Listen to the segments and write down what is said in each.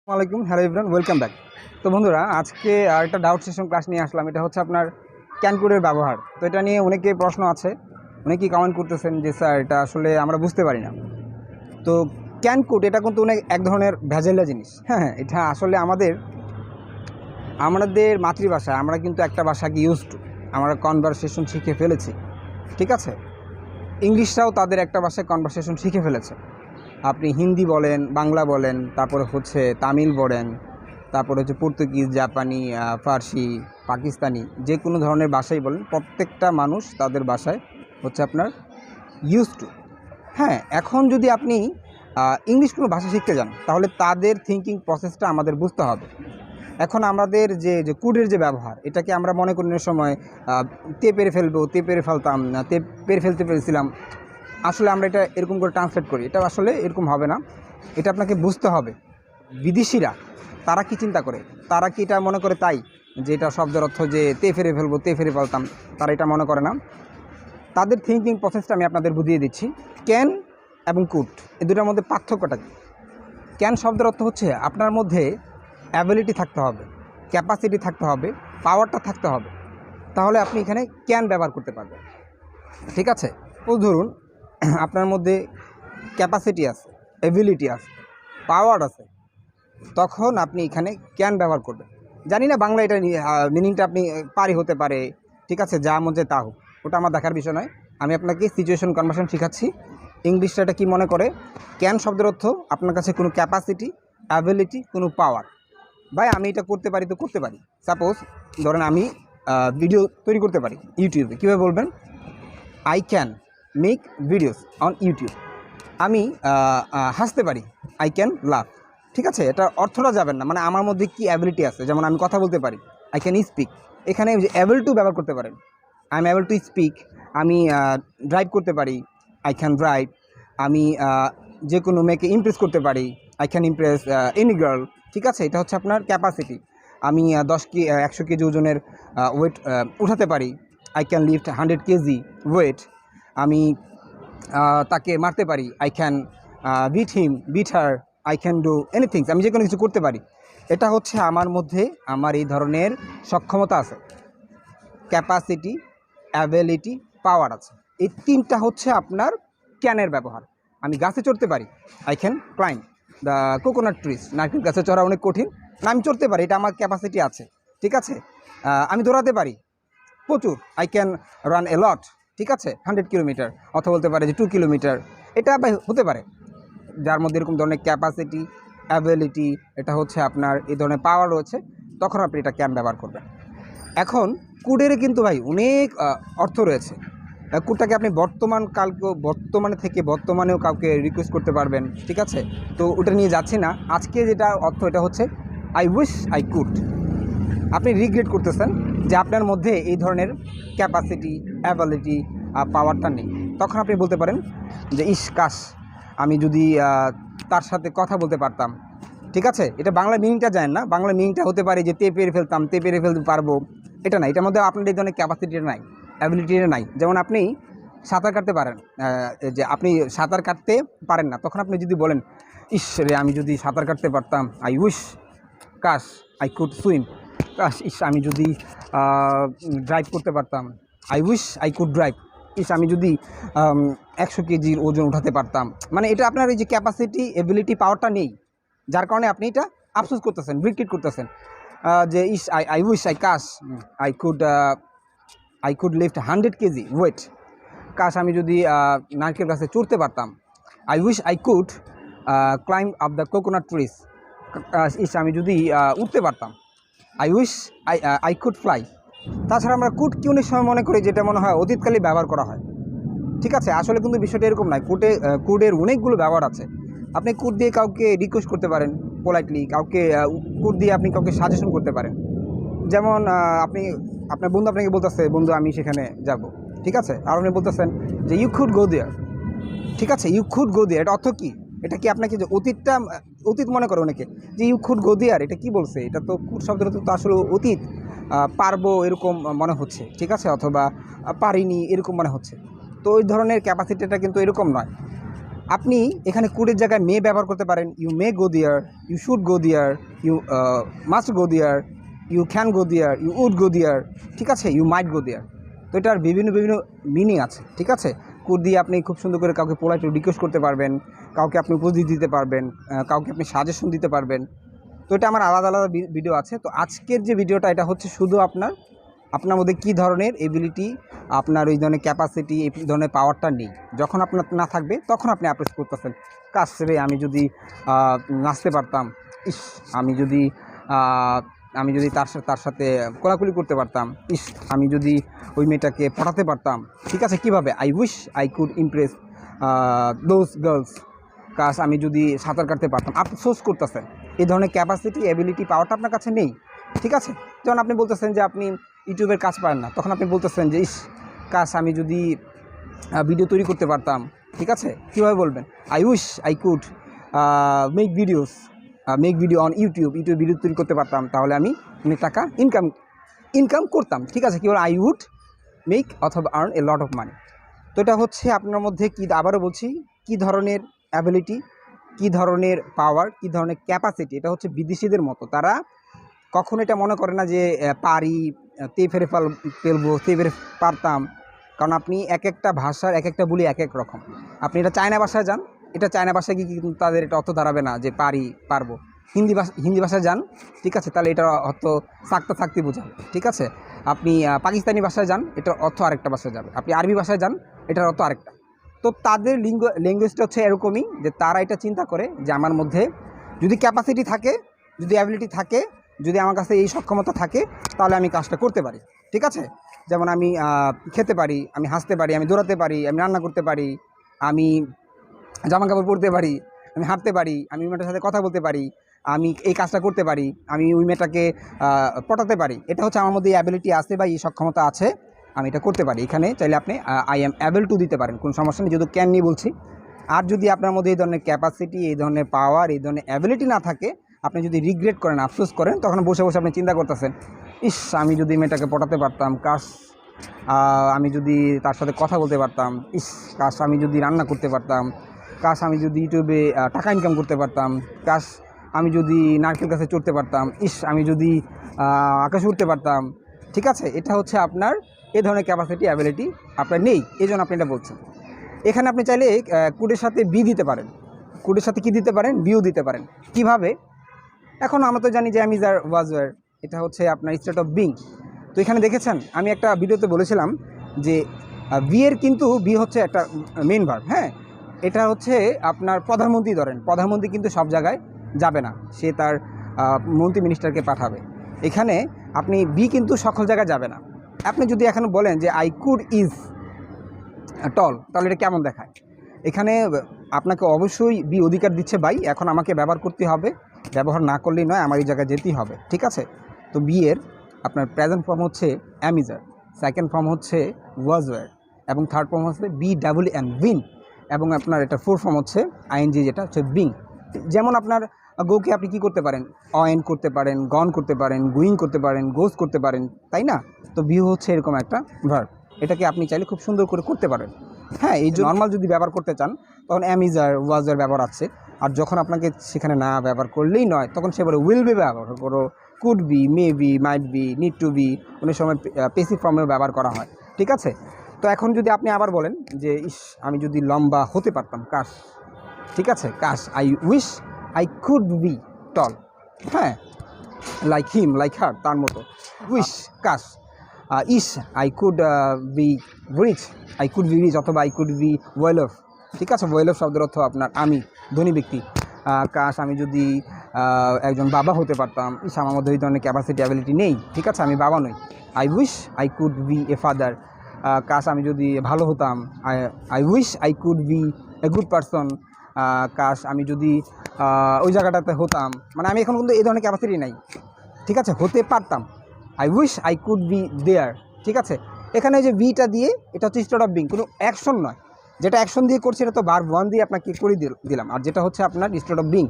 আসসালামাইকুম, hello everyone, welcome back. তো বন্ধুরা, আজকে একটা ডাউট সেশন ক্লাস নিয়ে আসলাম। এটা হচ্ছে আপনার ক্যান কোডের ব্যবহার। তো এটা নিয়ে অনেকে প্রশ্ন আছে, অনেকেই কমেন্ট করতেছেন যে স্যার এটা আসলে আমরা বুঝতে পারি না। তো ক্যান কোড এটা কিন্তু অনেক এক ধরনের ভেজাইলা জিনিস। হ্যাঁ, এটা আসলে আমাদের মাতৃভাষা। আমরা কিন্তু একটা ভাষাকে ইউজ টু, আমরা কনভারসেশন শিখে ফেলেছি, ঠিক আছে। ইংলিশটাও তাদের একটা ভাষায় কনভারসেশন শিখে ফেলেছে। আপনি হিন্দি বলেন, বাংলা বলেন, তারপরে হচ্ছে তামিল বলেন, তারপরে হচ্ছে পর্তুগিজ, জাপানি, ফার্সি, পাকিস্তানি, যে কোনো ধরনের ভাষাই বলেন, প্রত্যেকটা মানুষ তাদের ভাষায় হচ্ছে আপনার ইউজ টু। হ্যাঁ, এখন যদি আপনি ইংলিশ কোনো ভাষা শিখতে যান, তাহলে তাদের থিঙ্কিং প্রসেসটা আমাদের বুঝতে হবে। এখন আমাদের যে কুডের যে ব্যবহার, এটাকে আমরা মনে করি সময় তে পেরে ফেলবো, তে পেরে ফেলতাম না, তে পেরে ফেলতে পেরেছিলাম। আসলে আমরা এটা এরকম করে ট্রান্সলেট করি, এটা আসলে এরকম হবে না। এটা আপনাকে বুঝতে হবে বিদেশিরা তারা কি চিন্তা করে। তারা কি এটা মনে করে তাই যে এটা শব্দের অর্থ যে তে ফেরে ফেলবো, তে ফেরে ফেলতাম? তারা এটা মনে করে না। তাদের থিঙ্কিং প্রসেসটা আমি আপনাদের বুঝিয়ে দিচ্ছি। ক্যান এবং কুড, এই দুটার মধ্যে পার্থক্যটা কী? ক্যান শব্দের অর্থ হচ্ছে আপনার মধ্যে অ্যাবিলিটি থাকতে হবে, ক্যাপাসিটি থাকতে হবে, পাওয়ারটা থাকতে হবে, তাহলে আপনি এখানে ক্যান ব্যবহার করতে পারবেন, ঠিক আছে। ও ধরুন আপনার মধ্যে ক্যাপাসিটি আছে, এবিলিটি আছে, পাওয়ার আছে, তখন আপনি এখানে ক্যান ব্যবহার করবেন। জানি না বাংলা এটা মিনিংটা আপনি পারি হতে পারে, ঠিক আছে, যা মধ্যে তা হোক, ওটা আমার দেখার বিষয় নয়। আমি আপনাকে সিচুয়েশন কনভার্সন শেখাচ্ছি। ইংলিশটা এটা কী মনে করে? ক্যান শব্দের অর্থ আপনার কাছে কোনো ক্যাপাসিটি, অ্যাবিলিটি, কোনো পাওয়ার। ভাই আমি এটা করতে পারি, তো করতে পারি। সাপোজ ধরেন আমি ভিডিও তৈরি করতে পারি ইউটিউবে। কীভাবে বলবেন? I can make videos on YouTube. আমি হাসতে পারি, আই ক্যান লাভ, ঠিক আছে। এটা অর্থটা যাবেন না, মানে আমার মধ্যে কি অ্যাবিলিটি আছে। যেমন আমি কথা বলতে পারি, আই ক্যান স্পিক। এখানে অ্যাবল টু ব্যবহার করতে পারেন, I am able to speak. আমি ড্রাইভ করতে পারি, আই ক্যান ড্রাইভ। আমি যে কোনো মেয়েকে ইমপ্রেস করতে পারি, I can Impress any girl, ঠিক আছে। এটা হচ্ছে আপনার ক্যাপাসিটি। আমি 100 কেজি ওজনের ওয়েট উঠাতে পারি, I can lift 100 KG weight. আমি তাকে মারতে পারি, I can beat him, beat her, I can do anythings. আমি যে কোনো কিছু করতে পারি। এটা হচ্ছে আমার মধ্যে আমার এই ধরনের সক্ষমতা আছে, ক্যাপাসিটি, অ্যাবিলিটি, পাওয়ার আছে। এই তিনটা হচ্ছে আপনার ক্যানের ব্যবহার। আমি গাছে চড়তে পারি, I can climb the coconut trees. নারকেল গাছে চড়া অনেক কঠিন, না আমি চড়তে পারি, এটা আমার ক্যাপাসিটি আছে, ঠিক আছে। আমি দৌড়াতে পারি প্রচুর, আই ক্যান রান এ লট, ঠিক আছে, 100 কিলোমিটার, অথবা বলতে পারে যে 2 কিলোমিটার। এটা হতে পারে যার মধ্যে এরকম ধরনের ক্যাপাসিটি, অ্যাবিলিটি, এটা হচ্ছে আপনার এই ধরনের পাওয়ার রয়েছে, তখন আপনি এটা ক্যান ব্যবহার করবেন। এখন কুডের কিন্তু ভাই অনেক অর্থ রয়েছে। কুডটাকে আপনি বর্তমানে থেকে বর্তমানেও কাউকে রিকোয়েস্ট করতে পারবেন, ঠিক আছে। তো ওটা নিয়ে যাচ্ছি না। আজকে যেটা অর্থ, এটা হচ্ছে আই উইশ আই কুড। আপনি রিগ্রেট করতেছেন যে আপনার মধ্যে এই ধরনের ক্যাপাসিটি, অ্যাবিলিটি, পাওয়ারটা নেই। তখন আপনি বলতে পারেন যে ইস কাশ আমি যদি তার সাথে কথা বলতে পারতাম, ঠিক আছে। এটা বাংলা মিনিংটা জানেন না। বাংলা মিনিংটা হতে পারে যে তে পেরে ফেলতাম, তে পেরে ফেলতে পারবো, এটা না। এটার মধ্যে আপনার এই ধরনের ক্যাপাসিটিটা নাই, অ্যাবিলিটিটা নাই। যেমন আপনি সাঁতার কাটতে পারেন, যে আপনি সাঁতার কাটতে পারেন না, তখন আপনি যদি বলেন ইস রে আমি যদি সাঁতার কাটতে পারতাম, আই উইশ কাশ আই কুড সুইম। ইস আমি যদি ড্রাইভ করতে পারতাম, I wish I could drive. ইস আমি যদি 100 কেজির ওজন উঠাতে পারতাম। মানে এটা আপনার এই যে ক্যাপাসিটি, এবিলিটি, পাওয়ারটা নেই, যার কারণে আপনি এটা আফসোস করতেছেন, রিগ্রেট করতেছেন যে ইস আই উইশ আই কাশ I could lift 100 KG weight. কাশ আমি যদি নারকেল গাছে চড়তে পারতাম, I wish I could climb up the coconut trees. ইস আমি যদি উঠতে পারতাম, I wish I could fly. তাছাড়া আমরা কুড কি অনেক সময় মনে করি যেটা মনে হয় অতীতকালে ব্যবহার করা হয়, ঠিক আছে। আসলে কিন্তু বিষয়টা এরকম নয়। কুডের অনেকগুলো ব্যবহার আছে। আপনি কুড দিয়ে কাউকে রিকোয়েস্ট করতে পারেন পোলাইটলি, কুড দিয়ে আপনি কাউকে সাজেশন করতে পারেন। যেমন আপনার বন্ধু আপনাকে বলতেছে, বন্ধু আমি সেখানে যাব, ঠিক আছে। আর আপনি বলতেছেন যে ইউ কুড গো দেয়ার, ঠিক আছে। ইউ কুড গো দেয়ার, এটা অর্থ কী? এটা কি আপনাকে যে অতীত মনে করে অনেকে, যে ইউ কুড গো দেয়ার, এটা কি বলছে? এটা তো কুড শব্দটা তো আসলে অতীত, পারবো এরকম মনে হচ্ছে, ঠিক আছে, অথবা পারিনি এরকম মনে হচ্ছে। তো ওই ধরনের ক্যাপাসিটিটা কিন্তু এরকম নয়। আপনি এখানে কুডের জায়গায় মে ব্যবহার করতে পারেন। ইউ মে গো দিয়ার, ইউ শুড গো দিয়ার, ইউ মাস্ট গো দিয়ার, ইউ ক্যান গো দিয়ার, ইউ উড গো দিয়ার, ঠিক আছে, ইউ মাইট গো দিয়ার। তো এটার বিভিন্ন বিভিন্ন মিনিং আছে, ঠিক আছে। কুড দিয়ে আপনি খুব সুন্দর করে কাউকে পোলাইট রিকোয়েস্ট করতে পারবেন, কাউকে আপনি উপদেশ দিতে পারবেন, কাউকে আপনি সাজেশন দিতে পারবেন। তো এটা আমার আলাদা আলাদা ভিডিও আছে। তো আজকের যে ভিডিওটা এটা হচ্ছে শুধু আপনার মধ্যে কী ধরনের এবিলিটি, আপনার ওই ধরনের ক্যাপাসিটি, এই ধরনের পাওয়ারটা নেই। যখন আপনার না থাকবে তখন আপনি অ্যাপ্রেস করতেছেন, কাজ রে আমি যদি নাচতে পারতাম, ইস আমি যদি তার সাথে কোলাকুলি করতে পারতাম, ইস আমি যদি ওই মেয়েটাকে পটাতে পারতাম, ঠিক আছে। কিভাবে? I wish I could Impress those girls. কাজ আমি যদি সাঁতার কাটতে পারতাম। আফসোস করতেছেন, এই ধরনের ক্যাপাসিটি, অ্যাবিলিটি, পাওয়ারটা আপনার কাছে নেই, ঠিক আছে। যেমন আপনি বলতেছেন যে আপনি ইউটিউবের কাজ পারেন না, তখন আপনি বলতেছেন যে ইস কাজ আমি যদি ভিডিও তৈরি করতে পারতাম, ঠিক আছে। কীভাবে বলবেন? I wish I could make video on ইউটিউবে ভিডিও তৈরি করতে পারতাম, তাহলে আমি অনেক টাকা ইনকাম করতাম, ঠিক আছে। কী বল? আই উড মেক অথবা earn A lot of money. তো এটা হচ্ছে আপনার মধ্যে কী, আবারও বলছি, কী ধরনের অ্যাবিলিটি, কী ধরনের পাওয়ার, কী ধরনের ক্যাপাসিটি। এটা হচ্ছে বিদেশিদের মতো, তারা কখনো এটা মনে করে না যে পারি, ফেলবো, পারতাম। কারণ আপনি এক একটা ভাষার এক একটা বলি এক এক রকম। আপনি এটা চায়না ভাষায় যান, এটা চায়না ভাষায় গিয়ে কিন্তু তাদের এটা অর্থ দাঁড়াবে না যে পারবো। হিন্দি ভাষায় যান, ঠিক আছে, তাহলে এটা অর্থ থাকতে বোঝাবে, ঠিক আছে। আপনি পাকিস্তানি ভাষায় যান, এটার অর্থ আরেকটা ভাষায় যাবে। আপনি আরবি ভাষায় যান, এটার অর্থ আরেকটা। তো তাদের ল্যাঙ্গুয়েজটা হচ্ছে এরকমই, যে তারা এটা চিন্তা করে যে আমার মধ্যে যদি ক্যাপাসিটি থাকে, যদি অ্যাবিলিটি থাকে, যদি আমার কাছে এই সক্ষমতা থাকে, তাহলে আমি কাজটা করতে পারি, ঠিক আছে। যেমন আমি খেতে পারি, আমি হাসতে পারি, আমি দৌড়াতে পারি, আমি রান্না করতে পারি, আমি জামা কাপড় পরতে পারি, আমি হাঁটতে পারি, আমি ওই মেয়েটার সাথে কথা বলতে পারি, আমি এই কাজটা করতে পারি, আমি ওই মেয়েটাকে পটাতে পারি। এটা হচ্ছে আমার মধ্যে এই অ্যাবিলিটি আছে বা এই সক্ষমতা আছে, আমি এটা করতে পারি। এখানে চাইলে আপনি আই অ্যাম অ্যাবল টু দিতে পারেন, কোনো সমস্যা নেই, যেহেতু ক্যান নিয়ে বলছি। আর যদি আপনার মধ্যে এই ধরনের ক্যাপাসিটি, এই ধরনের পাওয়ার, এই ধরনের অ্যাবিলিটি না থাকে, আপনি যদি রিগ্রেট করেন, আফসোস করেন, তখন বসে বসে আপনি চিন্তা করতেছেন, ইস আমি যদি মেয়েটাকে পটাতে পারতাম, কাশ আমি যদি তার সাথে কথা বলতে পারতাম, ইস কাশ আমি যদি রান্না করতে পারতাম, কাশ আমি যদি ইউটিউবে টাকা ইনকাম করতে পারতাম, কাশ আমি যদি নারকেল গাছে চড়তে পারতাম, ইস আমি যদি আকাশে উঠতে পারতাম, ঠিক আছে। এটা হচ্ছে আপনার এই ধরনের ক্যাপাসিটি, অ্যাবিলিটি আপনার নেই, এই জন্য আপনি এটা বলছেন। এখানে আপনি চাইলে কুডের সাথে বি দিতে পারেন, কুডের সাথে কী দিতে পারেন? বিও দিতে পারেন। কিভাবে? এখন আমরা তো জানি যে অ্যামিজার ওয়াজওয়ার, এটা হচ্ছে আপনার স্টেট অফ বিং। তো এখানে দেখেছেন, আমি একটা ভিডিওতে বলেছিলাম যে বিয়ের কিন্তু বি হচ্ছে একটা মেন ভার্ব, হ্যাঁ। এটা হচ্ছে আপনার প্রধানমন্ত্রী, ধরেন প্রধানমন্ত্রী কিন্তু সব জায়গায় যাবে না, সে তার মন্ত্রী মিনিস্টারকে পাঠাবে। এখানে আপনি বি কিন্তু সকল জায়গায় যাবে না। আপনি যদি এখন বলেন যে আই কুড ইজ টল, তাহলে এটা কেমন দেখায়? এখানে আপনাকে অবশ্যই বি অধিকার দিচ্ছে বাই, এখন আমাকে ব্যবহার করতে হবে, ব্যবহার না করলেই নয়, আমার এই জায়গায় যেতেই হবে, ঠিক আছে। তো বি এর আপনার প্রেজেন্ট ফর্ম হচ্ছে অ্যামিজার, সেকেন্ড ফর্ম হচ্ছে ওয়াজওয়ার, এবং থার্ড ফর্ম হচ্ছে BWN উইন, এবং আপনার এটা ফোর্থ ফর্ম হচ্ছে আইএনজি, যেটা হচ্ছে বিং। যেমন আপনার গোকে আপনি কী করতে পারেন? অয়েন করতে পারেন, গন করতে পারেন, গুইং করতে পারেন, গোস করতে পারেন, তাই না? তো বিউ হচ্ছে এরকম একটা ভার্ব, এটাকে আপনি চাইলে খুব সুন্দর করে করতে পারেন, হ্যাঁ। এই যে নর্মাল যদি ব্যবহার করতে চান, তখন অ্যামিজার ওয়াজের ব্যবহার আছে। আর যখন আপনাকে সেখানে না ব্যবহার করলেই নয়, তখন সে বলে উইল বি ব্যবহার করো, could be, may be, might be, need to be, অনেক সময় পেসিভ ফর্মেও ব্যবহার করা হয়, ঠিক আছে। তো এখন যদি আপনি আবার বলেন যে ইস আমি যদি লম্বা হতে পারতাম, কাশ, ঠিক আছে, কাশ I wish I could be tall, হ্যাঁ, লাইক হিম, লাইক হার, তার মতো, উইশ, কাশ, ইস আই কুড বি রিচ, অথবা I could be well off, ঠিক আছে। ওয়েল অফ শব্দের অর্থ আপনার আমি ধনী ব্যক্তি। কাশ আমি যদি একজন বাবা হতে পারতাম, ইস আমার মধ্যে এই ধরনের ক্যাপাসিটি, অ্যাবিলিটি নেই, ঠিক আছে, আমি বাবা নই। I wish I could B a father, কাশ আমি যদি ভালো হতাম, I wish I could B a good person, কাশ আমি যদি ওই জায়গাটাতে হতাম, মানে আমি এখন কিন্তু এই ধরনের ক্যাপাসিটি নাই, ঠিক আছে, হতে পারতাম। I wish I could be there, ঠিক আছে। এখানে যে বিটা দিয়ে, এটা হচ্ছে স্টেট অফ বিং, কোনো অ্যাকশন নয়, যেটা অ্যাকশন দিয়ে করছি এটা তো ভার্ব ওয়ান দিয়ে আপনাকে করে দিলাম, আর যেটা হচ্ছে আপনার স্টেট অফ বিং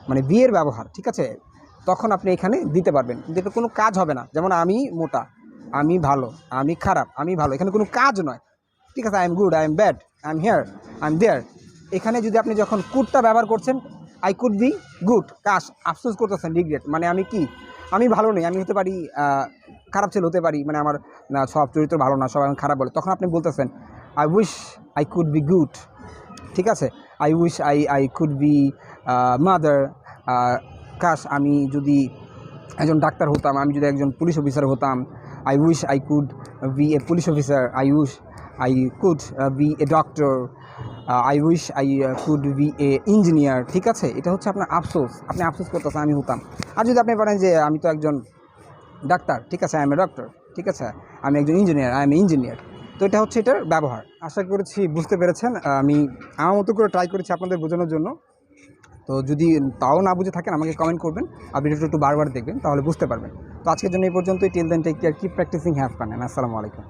মানে বিয়ের ব্যবহার, ঠিক আছে। তখন আপনি এখানে দিতে পারবেন, কিন্তু এটা কোনো কাজ হবে না। যেমন আমি মোটা, আমি ভালো, আমি খারাপ, আমি ভালো, এখানে কোনো কাজ নয়, ঠিক আছে। I am good, I am bad, I am here, I am there, এখানে যদি আপনি যখন কুডটা ব্যবহার করছেন, আই কুড বি গুড, কাশ আফসোস করতেছেন, রিগ্রেট, মানে আমি কি, আমি ভালো নেই, আমি হতে পারি খারাপ ছেলে হতে পারি, মানে আমার সব চরিত্র ভালো না, সবাই খারাপ বলে, তখন আপনি বলতেছেন I wish I could be good. ঠিক আছে, I wish I could be mother, কাশ আমি যদি একজন ডাক্তার হতাম, আমি যদি একজন পুলিশ অফিসার হতাম, I wish I could B A police officer, I wish I could B a doctor, I wish I could B A engineer. ঠিক আছে, এটা হচ্ছে আপনার আফসোস, আপনি আফসোস করতেছেন আমি হতাম। আর যদি আপনি বলেন যে আমি তো একজন ডাক্তার, ঠিক আছে, আই এম এ ডক্টর, ঠিক আছে, আমি একজন engineer, I M A engineer. তো এটা হচ্ছে এটার ব্যবহার। আশা করেছি বুঝতে পেরেছেন। আমি আমার মতো করে ট্রাই করেছি আপনাদের বোঝানোর জন্য। তো যদি তাও না বুঝে থাকেন আমাকে কমেন্ট করবেন, আর ভিডিওটা একটু বারবার দেখবেন, তাহলে বুঝতে পারবেন। তো আজকের জন্য এই পর্যন্তই। Till then take care, keep practising, have fun, আসসালামু আলাইকুম।